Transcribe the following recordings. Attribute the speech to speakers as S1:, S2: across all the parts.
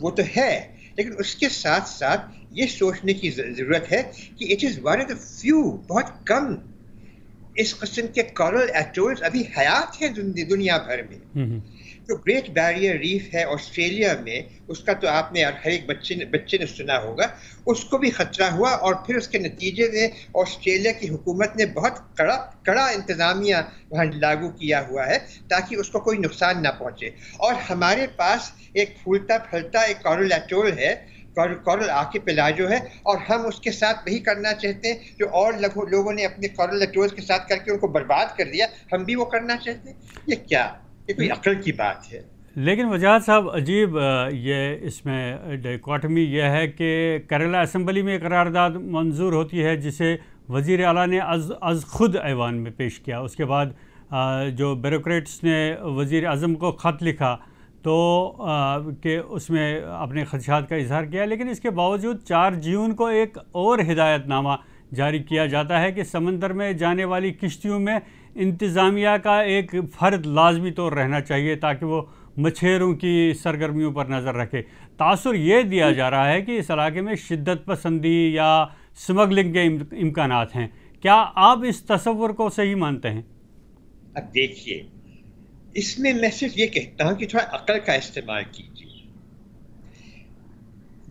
S1: وہ تو ہے، لیکن اس کے ساتھ ساتھ یہ سوچنے کی ضرورت ہے کہ it is one of the few, بہت کم اس قسم کے کورل ایٹولز ابھی حیات ہیں دنیا بھر میں. جو گریٹ بیریئر ریف ہے آسٹریلیا میں، اس کا تو آپ نے ہر ایک بچے نے سنا ہوگا، اس کو بھی خطرہ ہوا، اور پھر اس کے نتیجے میں آسٹریلیا کی حکومت نے بہت کڑا انتظامیہ وہاں لاگو کیا ہوا ہے تاکہ اس کو کوئی نقصان نہ پہنچے. اور ہمارے پاس ایک پھولتا پھلتا ایک کورل ایٹول ہے، کورل آرکیپیلاگو پلاجو ہے، اور ہم اس کے ساتھ وہی کرنا چاہتے ہیں جو اور لوگوں نے اپنے کورل ایٹولز کے ساتھ کر کے ان کو برباد کر دیا، ہم بھی وہ کرنا چاہتے ہیں. یہ کیا، یہ کوئی عقل کی بات ہے؟
S2: لیکن وجاہت صاحب عجیب یہ اس میں ڈائیکاٹمی یہ ہے کہ کیرلا اسمبلی میں قرارداد منظور ہوتی ہے جسے وزیر اعلیٰ نے از خود ایوان میں پیش کیا. اس کے بعد جو بیوروکریٹس نے وزیر اعظم کو خط لکھا تو کہ اس میں اپنے خدشات کا اظہار کیا، لیکن اس کے باوجود 4 جون کو ایک اور ہدایت نامہ جاری کیا جاتا ہے کہ سمندر میں جانے والی کشتیوں میں انتظامیہ کا ایک فرد لازمی طور رہنا چاہیے تاکہ وہ مچھیروں کی سرگرمیوں پر نظر رکھے. تاثر یہ دیا جا رہا ہے کہ اس علاقے میں شدت پسندی یا سمگلنگ کے امکانات ہیں. کیا آپ اس تصور کو صحیح مانتے ہیں؟
S1: اب دیکھیے، اس میں میں صرف یہ کہتا ہوں کہ تھوڑا عقل کا استعمال کیجیے.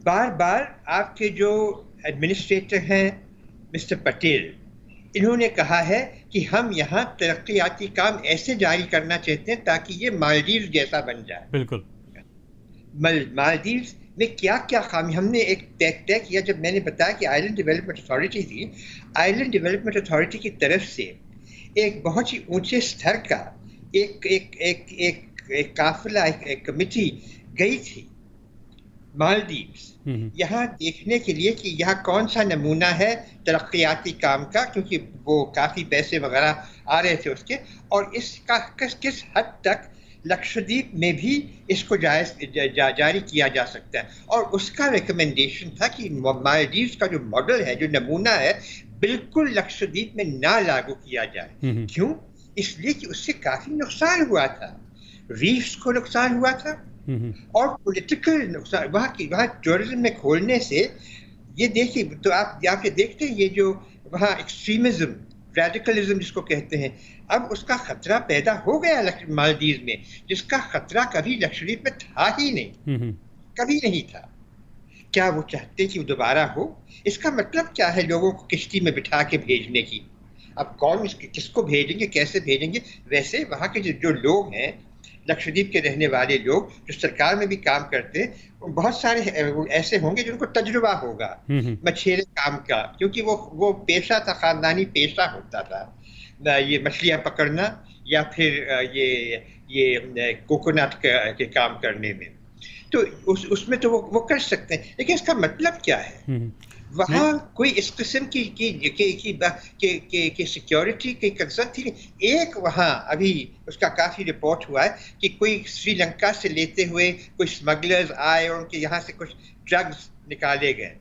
S1: بار بار آپ کے جو ایڈمنسٹریٹر ہیں مسٹر پٹیل، انہوں نے کہا ہے کہ ہم یہاں ترقیاتی کام ایسے جاری کرنا چاہتے ہیں تاکہ یہ مالدیوز جیسا بن جائے.
S2: بالکل.
S1: مالدیوز میں کیا کیا خامی ہم نے ایک طے کیا. جب میں نے بتایا کہ آئلینڈ ڈیولپمنٹ اتھارٹی تھی، آئلینڈ ڈیولپمنٹ اتھارٹی کی طرف سے ایک بہت ہی اونچے سطح کا ایک قافلہ، ایک کمیٹی گئی تھی مالدیوز یہاں دیکھنے کے لیے کہ یہاں کون سا نمونہ ہے ترقیاتی کام کا، کیونکہ وہ کافی پیسے وغیرہ آ رہے تھے اس کے، اور اس کا کس حد تک لکشدیپ میں بھی اس کو جاری کیا جا سکتا ہے. اور اس کا ریکمنڈیشن تھا کہ مالدیوز کا جو ماڈل ہے، جو نمونہ ہے، بالکل لکشدیپ میں نہ لاگو کیا جائے. کیوں؟ اس لیے کہ اس سے کافی نقصان ہوا تھا، ریفس کو نقصان ہوا تھا، اور پولیٹیکل نقصان. وہاں ٹورزم میں کھولنے سے یہ دیکھیے تو آپ یہ دیکھتے ہیں، یہ جو وہاں ایکسٹریمزم، ریڈیکلزم جس کو کہتے ہیں، اب اس کا خطرہ پیدا ہو گیا مالدیز میں، جس کا خطرہ کبھی لکشدیپ میں تھا ہی نہیں، کبھی نہیں تھا. کیا وہ چاہتے کہ وہ دوبارہ ہو؟ اس کا مطلب کیا ہے لوگوں کو کشتی میں بٹھا کے بھیجنے کی؟ اب کون کس کو بھیجیں گے، کیسے بھیجیں گے؟ ویسے وہاں کے جو لوگ ہیں، لکشدیپ کے رہنے والے لوگ جو سرکار میں بھی کام کرتے ہیں، بہت سارے ایسے ہوں گے جن کو تجربہ ہوگا مچھیرے کام کا، کیونکہ وہ پیشہ تھا، خاندانی پیشہ ہوتا تھا، یہ مچھلیاں پکڑنا یا پھر یہ کوکونٹ کے کام کرنے میں. تو اس میں تو وہ کر سکتے ہیں. لیکن اس کا مطلب کیا ہے؟ وہاں کوئی اس قسم کی سیکیورٹی کی کنسرن تھی. ایک وہاں ابھی اس کا کافی رپورٹ ہوا ہے کہ کوئی سری لنکا سے لیتے ہوئے کوئی اسمگلرز آئے اور ان کے یہاں سے کچھ ڈرگز نکالے گئے.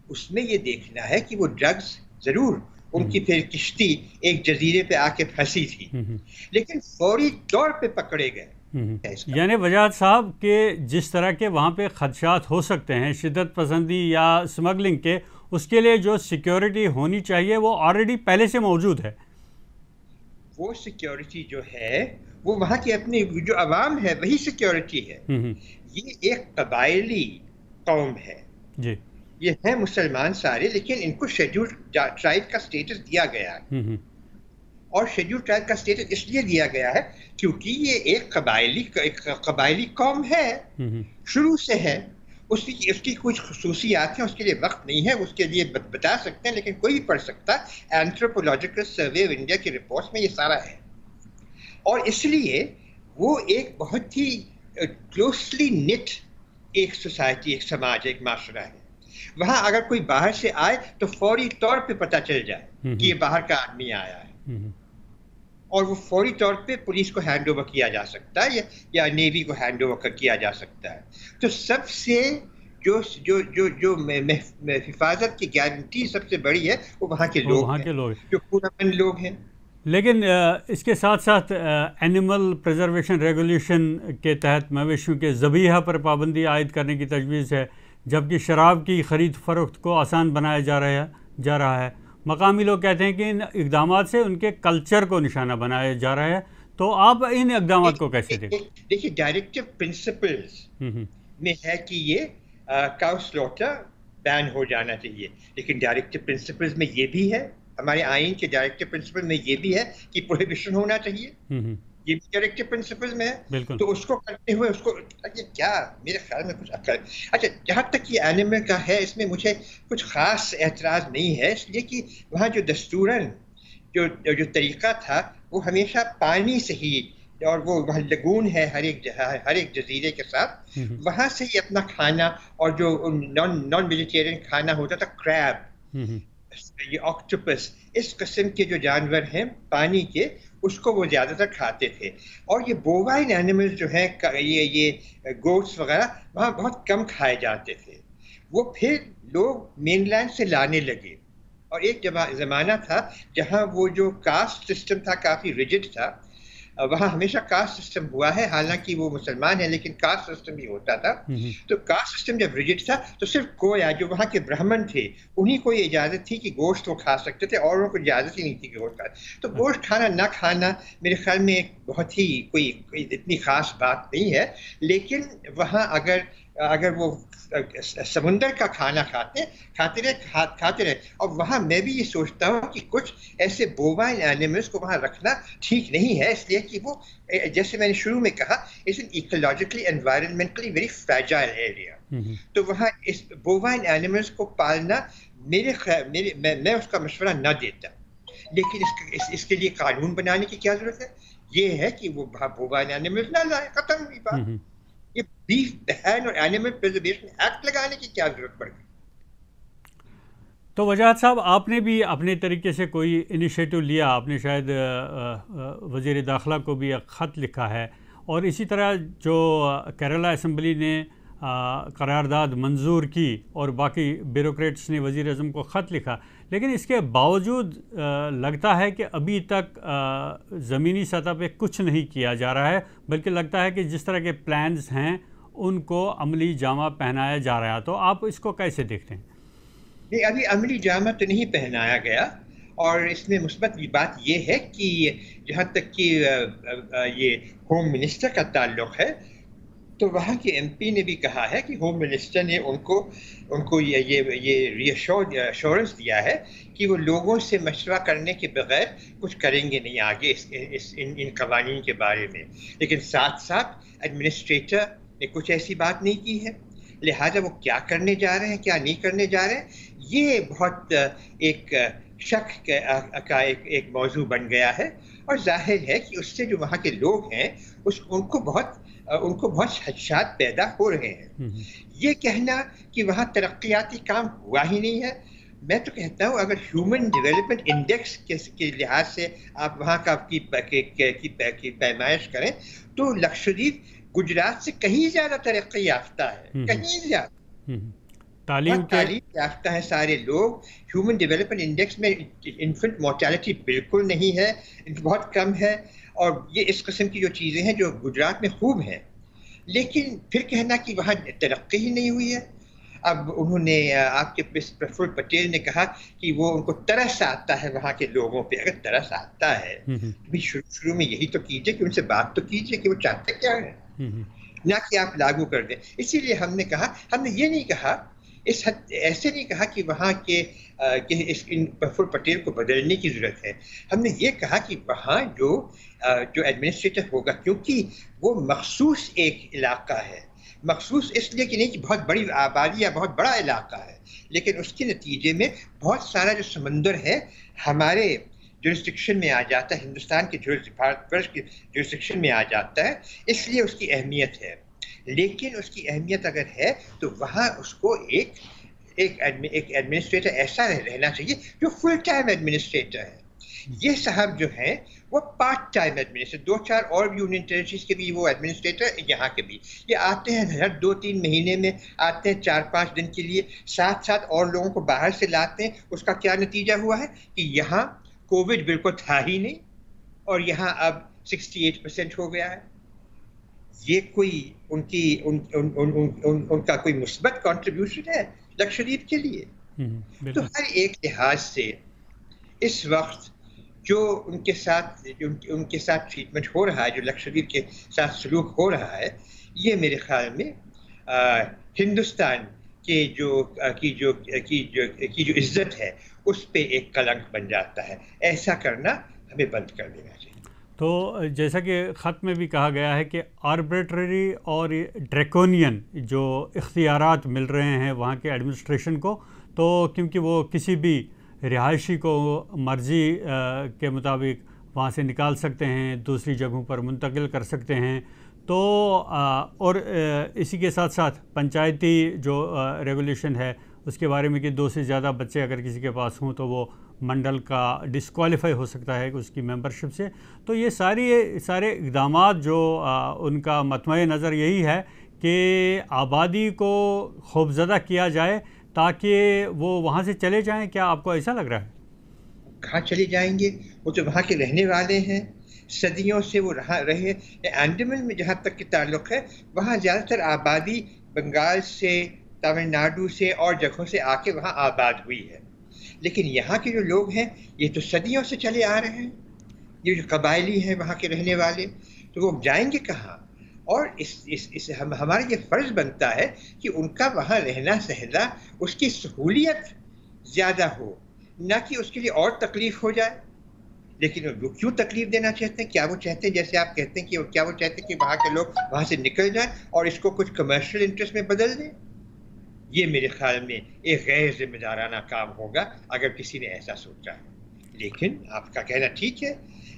S1: اس میں یہ دیکھنا ہے کہ وہ ڈرگز ضرور ان کی پھر کشتی ایک جزیرے پہ آ کے پھنسی تھی، لیکن فوری طور پہ پکڑے گئے.
S2: یعنی وجاہت صاحب کہ جس طرح کے وہاں پہ خدشات ہو سکتے ہیں شدت پسندی یا سمگلنگ کے، اس کے لیے جو سیکیورٹی ہونی چاہیے وہ آلریڈی پہلے سے موجود ہے. وہ
S1: سیکیورٹی جو ہے وہ وہاں کی اپنی جو عوام ہے وہی سیکیورٹی ہے. یہ ایک قبائلی قوم ہے
S2: جی،
S1: یہ ہیں مسلمان سارے، لیکن ان کو شیڈول ٹرائب کا سٹیٹس دیا گیا ہے. اور شیڈول ٹرائب کا سٹیٹس اس لیے دیا گیا ہے کیونکہ یہ ایک قبائلی قوم ہے، شروع سے ہے. اس کی کچھ خصوصیات ہیں، اس کے لیے وقت نہیں ہے اس کے لیے بتا سکتے ہیں، لیکن کوئی بھی پڑھ سکتا ہے. اینتھروپولوجیکل سروے آف انڈیا کی رپورٹس میں یہ سارا ہے. اور اس لیے وہ ایک بہت ہی کلوزلی نٹ ایک سوسائٹی، ایک سماج، ایک معاشرہ ہے. وہاں اگر کوئی باہر سے آئے تو فوری طور پہ پتہ چل جائے کہ یہ باہر کا آدمی آیا ہے، اور وہ فوری طور پہ پولیس کو ہینڈ اوور کیا جا سکتا ہے یا نیوی کو ہینڈ اوور کیا جا سکتا ہے. تو سب سے جو حفاظت کی گارنٹی سب سے بڑی ہے وہ وہاں کے لوگ ہیں، جو پورامن لوگ ہیں.
S2: لیکن اس کے ساتھ ساتھ اینیمل پریزرویشن ریگولیشن کے تحت مویشیوں کے ذبیحہ پر پابندی عائد کرنے کی تجویز ہے، جبکہ شراب کی خرید فروخت کو آسان بنایا جا رہا ہے۔ مقامی لوگ کہتے ہیں کہ ان اقدامات سے ان کے کلچر کو نشانہ بنایا جا رہا ہے، تو آپ ان اقدامات کو کیسے دیکھیں؟
S1: دیکھیے ڈائریکٹو پرنسپلز میں ہے کہ یہ کاؤ سلوٹر بین ہو جانا چاہیے، لیکن ڈائریکٹو پرنسپلز میں یہ بھی ہے، ہمارے آئین کے ڈائریکٹو پرنسپل میں یہ بھی ہے کہ پروہیبیشن ہونا چاہیے، یہ بھی ڈائریکٹو پرنسپل میں ہے۔ تو اس کو کرتے ہوئے اس کو کیا میرے خیال میں کچھ اچھا جہاں تک یہ اینیمل کا ہے، اس میں مجھے کچھ خاص اعتراض نہیں ہے، اس لیے کہ وہاں جو دستوراً جو طریقہ تھا وہ ہمیشہ پانی سے ہی، اور وہ وہاں لگون ہے ہر ایک جزیرے کے ساتھ، وہاں سے ہی اپنا کھانا، اور جو نان ویجیٹیرین کھانا ہوتا تھا کریب، یہ آکٹوپس، اس قسم کے جو جانور ہیں پانی کے، اس کو وہ زیادہ تر کھاتے تھے۔ اور یہ بووائن اینیمل جو ہیں، یہ گوٹس وغیرہ وہاں بہت کم کھائے جاتے تھے، وہ پھر لوگ مین لینڈ سے لانے لگے۔ اور ایک زمانہ تھا جہاں وہ جو کاسٹ سسٹم تھا کافی ریجڈ تھا، وہاں ہمیشہ کاسٹ سسٹم ہوا ہے، حالانکہ وہ مسلمان ہیں لیکن کاسٹ سسٹم ہی ہوتا تھا۔ تو کاسٹ سسٹم جب ریجڈ تھا تو صرف کویا جو وہاں کے برہمن تھے انہیں کو یہ اجازت تھی کہ گوشت وہ کھا سکتے تھے، اور ان کو اجازت ہی نہیں تھی کہ گوشت کھانا۔ تو گوشت کھانا نہ کھانا میرے خیال میں ایک بہت ہی کوئی اتنی خاص بات نہیں ہے، لیکن وہاں اگر وہ سمندر کا کھانا کھاتے رہے، اور وہاں میں بھی یہ سوچتا ہوں کہ کچھ ایسے بووائن اینیملس کو وہاں رکھنا ٹھیک نہیں ہے، اس لیے کہ وہ، جیسے میں نے شروع میں کہا، is an ecologically environmentally very fragile area, تو وہاں اس بووائن اینیملس کو پالنا میں اس کا مشورہ نہ دیتا، لیکن اس کے لیے قانون بنانے کی کیا ضرورت ہے؟ یہ ہے کہ وہ بووائن اینیملس نہ لائے، ختم ہوئی بات۔ یہ بیف بین اور اینیمل پریزرویشن ایکٹ لگانے کی کیا ضرورت پڑ گئی؟
S2: تو وجاہت صاحب، آپ نے بھی اپنے طریقے سے کوئی انیشیٹو لیا، آپ نے شاید وزیر داخلہ کو بھی ایک خط لکھا ہے، اور اسی طرح جو کیرلا اسمبلی نے قرارداد منظور کی اور باقی بیوروکریٹس نے وزیر اعظم کو خط لکھا، لیکن اس کے باوجود لگتا ہے کہ ابھی تک زمینی سطح پہ کچھ نہیں کیا جا رہا ہے، بلکہ لگتا ہے کہ جس طرح کے پلانز ہیں ان کو عملی جامہ پہنایا جا رہا ہے۔ تو آپ اس کو کیسے دیکھتے ہیں؟
S1: نہیں، ابھی عملی جامہ تو نہیں پہنایا گیا، اور اس میں مثبت بات یہ ہے کہ جہاں تک کہ یہ ہوم منسٹر کا تعلق ہے، تو وہاں کے ایم پی نے بھی کہا ہے کہ ہوم منسٹر نے ان کو یہ ری ایشورنس دیا ہے کہ وہ لوگوں سے مشورہ کرنے کے بغیر کچھ کریں گے نہیں آگے ان قوانین کے بارے میں، لیکن ساتھ ساتھ ایڈمنسٹریٹر نے کچھ ایسی بات نہیں کی ہے، لہٰذا وہ کیا کرنے جا رہے ہیں کیا نہیں کرنے جا رہے ہیں، یہ بہت ایک شک کا ایک موضوع بن گیا ہے، اور ظاہر ہے کہ اس سے جو وہاں کے لوگ ہیں ان کو بہت خدشات پیدا ہو رہے ہیں۔ یہ کہنا کہ وہاں ترقیاتی کام ہوا ہی نہیں ہے، میں تو کہتا ہوں اگر ہیومن ڈیولپمنٹ انڈیکس کے لحاظ سے آپ وہاں کی پیمائش کریں تو لکشدیپ گجرات سے کہیں زیادہ ترقی یافتہ ہے، کہیں زیادہ تعلیم یافتہ ہے سارے لوگ۔ ہیومن ڈیولپمنٹ انڈیکس میں انفنٹ مورٹیلٹی بالکل نہیں ہے، بہت کم ہے، اور یہ اس قسم کی جو چیزیں ہیں جو گجرات میں خوب ہیں، لیکن پھر کہنا کہ وہاں ترقی ہی نہیں ہوئی ہے۔ اب انہوں نے آپ کے پرفل پٹیل نے کہا کہ وہ ان کو ترس آتا ہے وہاں کے لوگوں پہ، اگر ترس آتا ہے تو شروع میں یہی تو کیجیے کہ ان سے بات تو کیجیے کہ وہ چاہتے کیا ہے، نہ کہ آپ لاگو کر دیں۔ اسی لیے ہم نے یہ نہیں کہا، ایسے نہیں کہا کہ وہاں کے پرفل پٹیل کو بدلنے کی ضرورت ہے، ہم نے یہ کہا کہ وہاں جو ایڈمنسٹریٹر ہوگا، کیونکہ وہ مخصوص ایک علاقہ ہے، مخصوص اس لیے کہ نہیں کہ بہت بڑی آبادی یا بہت بڑا علاقہ ہے، لیکن اس کے نتیجے میں بہت سارا جو سمندر ہے ہمارے جورسڈکشن میں آ جاتا ہے، ہندوستان کے بھارت ورش کے جورسڈکشن میں آ جاتا ہے، اس لیے اس کی اہمیت ہے۔ لیکن اس کی اہمیت اگر ہے تو وہاں اس کو ایک ایڈمنسٹریٹر ایسا رہنا چاہیے جو فل ٹائم ایڈمنسٹریٹر ہے۔ یہ صاحب جو ہیں وہ پارٹ ٹائم ایڈمنسٹریٹر، 2-4 اور یونین ٹیریٹریز کے بھی وہ ایڈمنسٹریٹر، یہاں کے بھی یہ آتے ہیں ہر 2-3 مہینے میں آتے ہیں 4-5 دن کے لیے، ساتھ ساتھ اور لوگوں کو باہر سے لاتے ہیں۔ اس کا کیا نتیجہ ہوا ہے کہ یہاں کووڈ بالکل تھا ہی نہیں، اور یہاں اب 68% ہو گیا ہے. یہ کوئی ان کا کوئی مثبت کنٹریبیوشن ہے لکشدیپ کے لیے؟ تو ہر ایک لحاظ سے اس وقت جو ان کے ساتھ ٹریٹمنٹ ہو رہا ہے، جو لکشدیپ کے ساتھ سلوک ہو رہا ہے، یہ میرے خیال میں ہندوستان کی جو عزت ہے اس پہ ایک کلنک بن جاتا ہے. ایسا کرنا ہمیں بند کر دینا چاہیے.
S2: تو جیسا کہ خط میں بھی کہا گیا ہے کہ آربیٹری اور ڈریکونین جو اختیارات مل رہے ہیں وہاں کے ایڈمنسٹریشن کو، تو کیونکہ وہ کسی بھی رہائشی کو مرضی کے مطابق وہاں سے نکال سکتے ہیں، دوسری جگہوں پر منتقل کر سکتے ہیں. تو اور اسی کے ساتھ ساتھ پنچایتی جو ریگولیشن ہے اس کے بارے میں کہ 2 سے زیادہ بچے اگر کسی کے پاس ہوں تو وہ منڈل کا ڈسکوالیفائی ہو سکتا ہے اس کی ممبرشپ سے. تو یہ سارے اقدامات جو ان کا مطمع نظر یہی ہے کہ آبادی کو خوفزدہ کیا جائے تاکہ وہ وہاں سے چلے جائیں. کیا آپ کو ایسا لگ رہا ہے؟
S1: کہاں چلے جائیں گے؟ وہ تو وہاں کے رہنے والے ہیں، صدیوں سے وہ رہے. انڈمان میں جہاں تک کہ تعلق ہے وہاں زیادہ تر آبادی بنگال سے، تمل ناڈو سے اور جگہوں سے آ کے وہاں آباد ہوئی ہے. لیکن یہاں کے جو لوگ ہیں یہ تو صدیوں سے چلے آ رہے ہیں، یہ جو قبائلی ہیں وہاں کے رہنے والے، تو وہ جائیں گے کہاں؟ اور ہمارا یہ فرض بنتا ہے کہ ان کا وہاں رہنا سہنا، اس کی سہولیت زیادہ ہو، نہ کہ اس کے لیے اور تکلیف ہو جائے. لیکن وہ کیوں تکلیف دینا چاہتے ہیں؟ کیا وہ چاہتے ہیں جیسے آپ کہتے ہیں کہ کیا وہ چاہتے ہیں کہ وہاں کے لوگ وہاں سے نکل جائیں اور اس کو کچھ کمرشل انٹرسٹ میں بدل دیں؟ یہ میرے خیال میں ایک غیر ذمہ دارانہ کام ہوگا اگر کسی نے ایسا سوچا ہے. لیکن آپ کا کہنا ٹھیک ہے،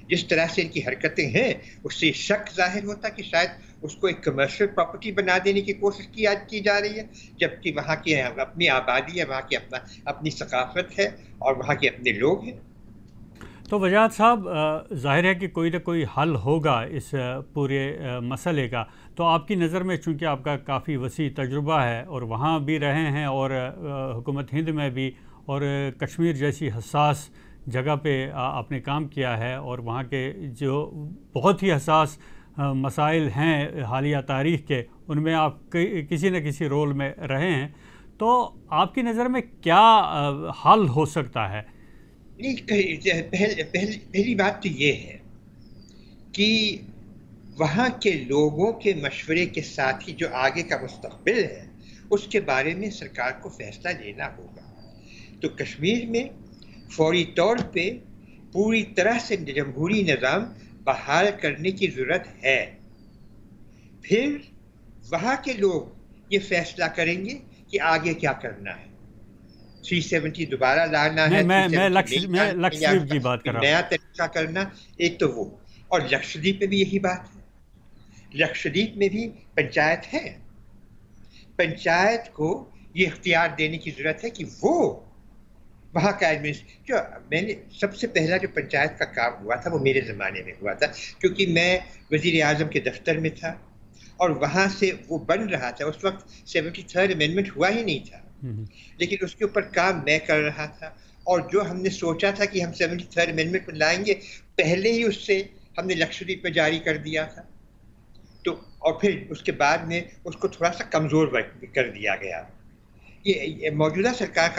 S1: جس طرح سے ان کی حرکتیں ہیں اس سے شک ظاہر ہوتا کہ شاید اس کو ایک کمرشل پراپرٹی بنا دینے کی کوشش کی جا رہی ہے، جبکہ وہاں کی اپنی آبادی ہے، وہاں کی اپنی ثقافت ہے اور وہاں کے اپنے لوگ ہیں.
S2: تو وجاہت صاحب، ظاہر ہے کہ کوئی نہ کوئی حل ہوگا اس پورے مسئلے کا. تو آپ کی نظر میں چونکہ آپ کا کافی وسیع تجربہ ہے اور وہاں بھی رہے ہیں اور حکومت ہند میں بھی، اور کشمیر جیسی حساس جگہ پہ آپ نے کام کیا ہے، اور وہاں کے جو بہت ہی حساس مسائل ہیں حالیہ تاریخ کے، ان میں آپ کسی نہ کسی رول میں رہے ہیں. تو آپ کی نظر میں کیا حل ہو سکتا ہے؟
S1: پہلی بات تو یہ ہے کہ وہاں کے لوگوں کے مشورے کے ساتھ ہی جو آگے کا مستقبل ہے اس کے بارے میں سرکار کو فیصلہ لینا ہوگا. تو کشمیر میں فوری طور پہ پوری طرح سے جمہوری نظام بحال کرنے کی ضرورت ہے. پھر وہاں کے لوگ یہ فیصلہ کریں گے کہ آگے کیا کرنا ہے. 370 دوبارہ لانا ہے،
S2: میں لکشدیپ کی بات کر رہا ہوں،
S1: نیا طریقہ کرنا. ایک تو وہ، اور لکشدیپ میں بھی یہی بات ہے. لکشدیپ میں بھی پنچایت ہے، پنچایت کو یہ اختیار دینے کی ضرورت ہے کہ وہ وہاں کا جو میں نے سب سے پہلا جو پنچایت کا کام ہوا تھا وہ میرے زمانے میں ہوا تھا، کیونکہ میں وزیر اعظم کے دفتر میں تھا اور وہاں سے وہ بن رہا تھا. اس وقت 73rd امینڈمنٹ ہوا ہی نہیں تھا، لیکن اس کے اوپر کام میں کر رہا تھا. اور جو ہم نے سوچا تھا کہ ہم 73rd امینڈمنٹ میں لائیں گے، پہلے ہی اس سے ہم نے لکشدیپ میں جاری کر دیا تھا. تو اور پھر اس کے بعد میں اس کو تھوڑا سا کمزور کر دیا گیا. یہ موجودہ سرکار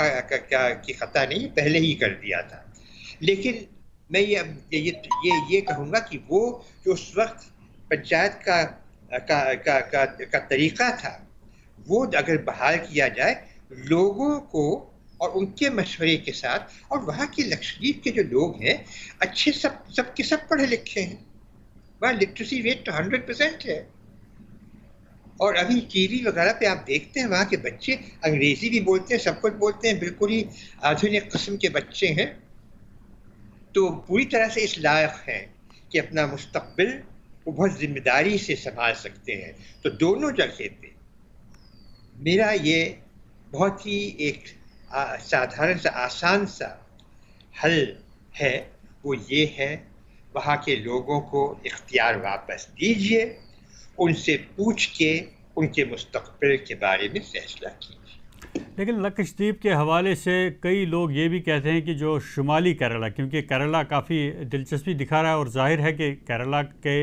S1: کی خطا نہیں، پہلے ہی کر دیا تھا. لیکن میں یہ کہوں گا کہ وہ جو اس وقت پنچایت کا طریقہ تھا وہ اگر بحال کیا جائے لوگوں کو اور ان کے مشورے کے ساتھ. اور وہاں کے لکشدیپ کے جو لوگ ہیں اچھے سب کے سب پڑھے لکھے ہیں، وہاں لٹریسی ریٹ تو 100% ہے. اور ابھی ٹی وی وغیرہ پہ آپ دیکھتے ہیں وہاں کے بچے انگریزی بھی بولتے ہیں، سب کچھ بولتے ہیں، بالکل ہی آدھونک قسم کے بچے ہیں. تو پوری طرح سے اس لائق ہیں کہ اپنا مستقبل وہ بہت ذمہ داری سے سنبھال سکتے ہیں. تو دونوں جگہ پہ میرا یہ بہت ہی ایک سادھارن سا آسان سا حل ہے، وہ یہ ہے وہاں کے لوگوں کو اختیار واپس دیجیے، ان سے پوچھ کے ان کے مستقبل کے بارے میں فیصلہ کیجیے.
S2: لیکن لکشدیپ کے حوالے سے کئی لوگ یہ بھی کہتے ہیں کہ جو شمالی کیرلا، کیونکہ کیرلا کافی دلچسپی دکھا رہا ہے اور ظاہر ہے کہ کیرلا کے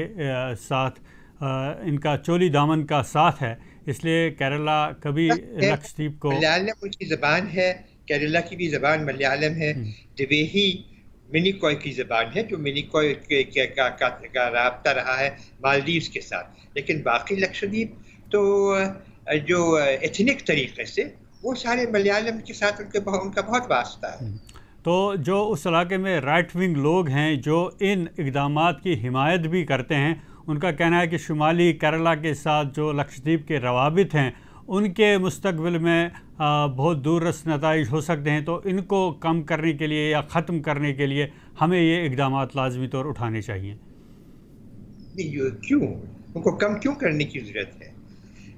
S2: ساتھ ان کا چولی دامن کا ساتھ ہے، اس لیے کیرلا کبھی لکشدیپ کو
S1: ملیالم ان کی زبان ہے، کیرلا کی بھی زبان ملیالم ہے، دیویہی منیکوئی کی زبان ہے جو منیکوئی کا رابطہ رہا ہے مالدیوز کے ساتھ، لیکن باقی لکشدیپ تو جو ایتھنک طریقے سے وہ سارے ملیالم کے ساتھ ان کا بہت واسطہ ہے۔
S2: تو جو اس علاقے میں رائٹ ونگ لوگ ہیں جو ان اقدامات کی حمایت بھی کرتے ہیں، ان کا کہنا ہے کہ شمالی کیرلا کے ساتھ جو لکشدیپ کے روابط ہیں ان کے مستقبل میں بہت دور رس نتائج ہو سکتے ہیں، تو ان کو کم کرنے کے لیے یا ختم کرنے کے لیے ہمیں یہ اقدامات لازمی طور اٹھانے چاہیے۔
S1: کیوں ان کو کم کیوں کرنے کی ضرورت ہے؟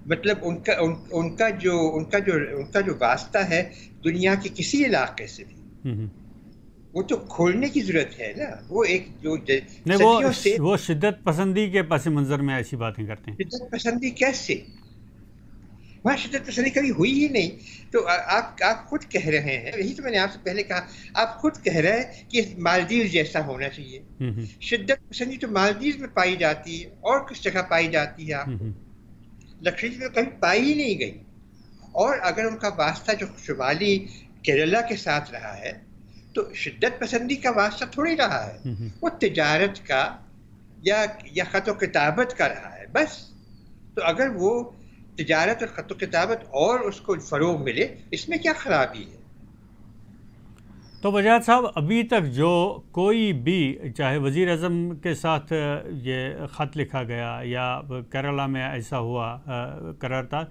S1: مطلب ان کا جو واسطہ ہے دنیا کے کسی علاقے سے بھی، وہ تو کھولنے کی ضرورت ہے نا۔ وہ ایک جو صدیوں سے
S2: وہ شدت پسندی کے پس منظر میں ایسی باتیں کرتے ہیں۔
S1: شدت پسندی کیسے؟ وہاں شدت پسندی کبھی ہوئی ہی نہیں۔ تو آپ خود کہہ رہے ہیں، یہی تو میں نے آپ سے پہلے کہا، آپ خود کہہ رہے ہیں کہ مالدیوز جیسا ہونا چاہیے۔ شدت پسندی تو مالدیوز میں پائی جاتی ہے اور کس جگہ پائی جاتی ہے، آپ لکشدیپ میں کبھی پائی ہی نہیں گئی۔ اور اگر ان کا واسطہ جو شمالی کیرلا کے ساتھ رہا ہے تو شدت پسندی کا واسطہ تھوڑی رہا ہے، وہ تجارت کا یا خط و کتابت کا رہا ہے بس۔ تو اگر وہ تجارت اور خط و کتابت اور اس کو فروغ ملے، اس میں کیا خرابی ہے؟
S2: تو وجاہت صاحب، ابھی تک جو کوئی بھی چاہے وزیر اعظم کے ساتھ یہ خط لکھا گیا یا کیرلا میں ایسا ہوا قرارداد،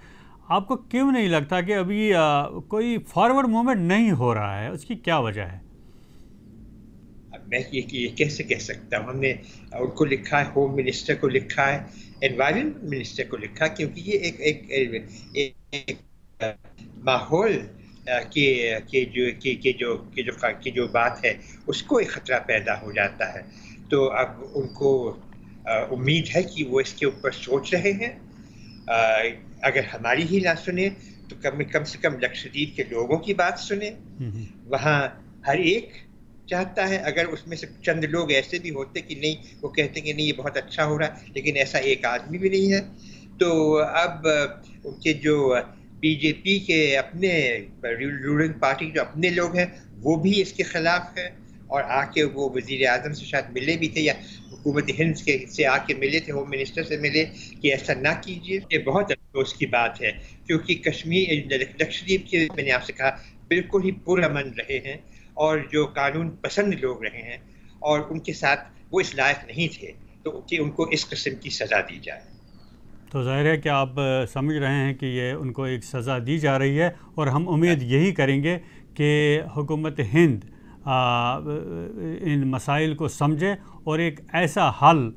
S2: آپ کو کیوں نہیں لگتا کہ ابھی کوئی فارورڈ موومنٹ نہیں ہو رہا ہے؟ اس کی کیا وجہ ہے؟
S1: میں یہ کیسے کہہ سکتا ہوں؟ ہم نے ان کو لکھا ہے، ہوم منسٹر کو لکھا ہے، انوائرمنٹ منسٹر کو لکھا، کیونکہ یہ ایک ماحول کی جو بات ہے اس کو ایک خطرہ پیدا ہو جاتا ہے۔ تو اب ان کو امید ہے کہ وہ اس کے اوپر سوچ رہے ہیں۔ اگر ہماری ہی نہ سنیں تو کم سے کم لکشدیپ کے لوگوں کی بات سنیں۔ وہاں ہر ایک چاہتا ہے، اگر اس میں سے چند لوگ ایسے بھی ہوتے کہ نہیں، وہ کہتے کہ نہیں یہ بہت اچھا ہو رہا ہے، لیکن ایسا ایک آدمی بھی نہیں ہے، تو اب ان کے جو بی جے پی کے اپنے رولنگ پارٹی جو اپنے لوگ ہیں وہ بھی اس کے خلاف ہیں، اور آ کے وہ وزیر اعظم سے شاید ملے بھی تھے یا حکومت ہند سے آ کے ملے تھے، ہوم منسٹر سے ملے کہ ایسا نہ کیجیے۔ یہ بہت افسوس کی بات ہے، کیونکہ لکشدیپ کے میں نے آپ سے کہا بالکل ہی پرامن رہے ہیں، اور جو قانون پسند لوگ رہے ہیں، اور ان کے ساتھ وہ اس لائق نہیں تھے تو کہ ان کو اس قسم کی سزا دی جائے۔
S2: تو ظاہر ہے کہ آپ سمجھ رہے ہیں کہ یہ ان کو ایک سزا دی جا رہی ہے، اور ہم امید یہی کریں گے کہ حکومت ہند ان مسائل کو سمجھے اور ایک ایسا حل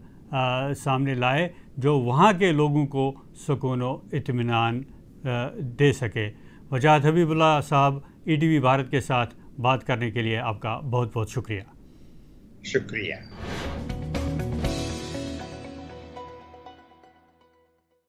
S2: سامنے لائے جو وہاں کے لوگوں کو سکون و اطمینان دے سکے۔ وجاہت حبیب اللہ صاحب، ETV بھارت کے ساتھ بات کرنے کے لیے آپ کا بہت بہت شکریہ۔
S1: شکریہ۔